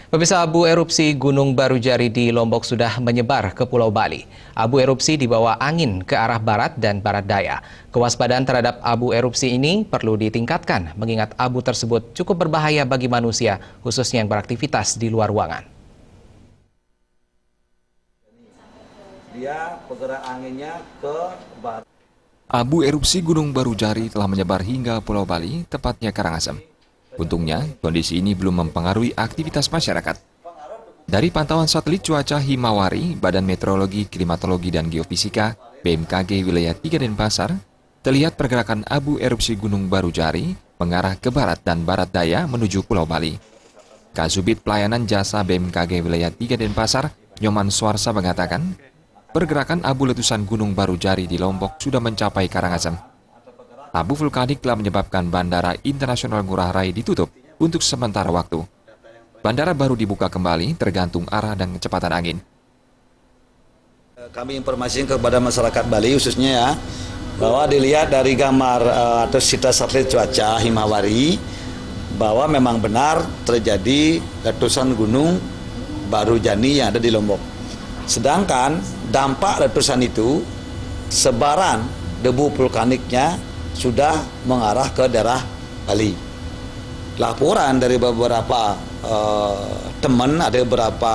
Pemirsa, abu erupsi Gunung Barujari di Lombok sudah menyebar ke Pulau Bali. Abu erupsi dibawa angin ke arah barat dan barat daya. Kewaspadaan terhadap abu erupsi ini perlu ditingkatkan, mengingat abu tersebut cukup berbahaya bagi manusia, khususnya yang beraktivitas di luar ruangan. Dia pergerak anginnya ke barat. Abu erupsi Gunung Barujari telah menyebar hingga Pulau Bali, tepatnya Karangasem. Untungnya, kondisi ini belum mempengaruhi aktivitas masyarakat. Dari pantauan satelit cuaca Himawari, Badan Meteorologi, Klimatologi, dan Geofisika, BMKG Wilayah 3 Denpasar, terlihat pergerakan abu erupsi Gunung Barujari mengarah ke barat dan barat daya menuju Pulau Bali. Kasubit Pelayanan Jasa BMKG Wilayah 3 Denpasar, Nyoman Swarsa mengatakan, pergerakan abu letusan Gunung Barujari di Lombok sudah mencapai Karangasem. Abu vulkanik telah menyebabkan Bandara Internasional Ngurah Rai ditutup untuk sementara waktu. Bandara baru dibuka kembali tergantung arah dan kecepatan angin. Kami informasikan kepada masyarakat Bali khususnya ya, bahwa dilihat dari gambar atau citra satelit cuaca Himawari, bahwa memang benar terjadi letusan Gunung Barujani yang ada di Lombok. Sedangkan dampak letusan itu, sebaran debu vulkaniknya sudah mengarah ke daerah Bali. Laporan dari beberapa teman, ada beberapa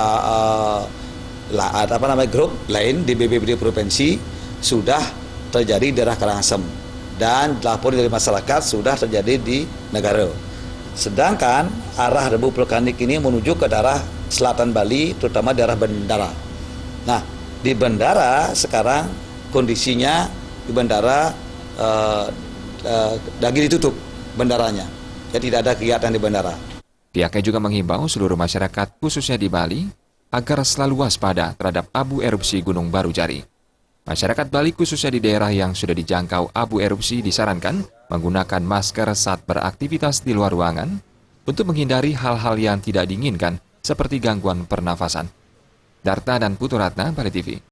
grup lain di BPBD provinsi sudah terjadi di daerah Karangasem, dan laporan dari masyarakat sudah terjadi di Negara. Sedangkan arah debu vulkanik ini menuju ke daerah selatan Bali, terutama daerah Bendara. Nah, di Bendara sekarang kondisinya di Bendara lagi ditutup bendaranya, jadi tidak ada kegiatan di bandara. Pihaknya juga menghimbau seluruh masyarakat, khususnya di Bali, agar selalu waspada terhadap abu erupsi Gunung Barujari. Masyarakat Bali, khususnya di daerah yang sudah dijangkau abu erupsi, disarankan menggunakan masker saat beraktivitas di luar ruangan untuk menghindari hal-hal yang tidak diinginkan seperti gangguan pernafasan. Darta dan Putu Ratna, Bali TV.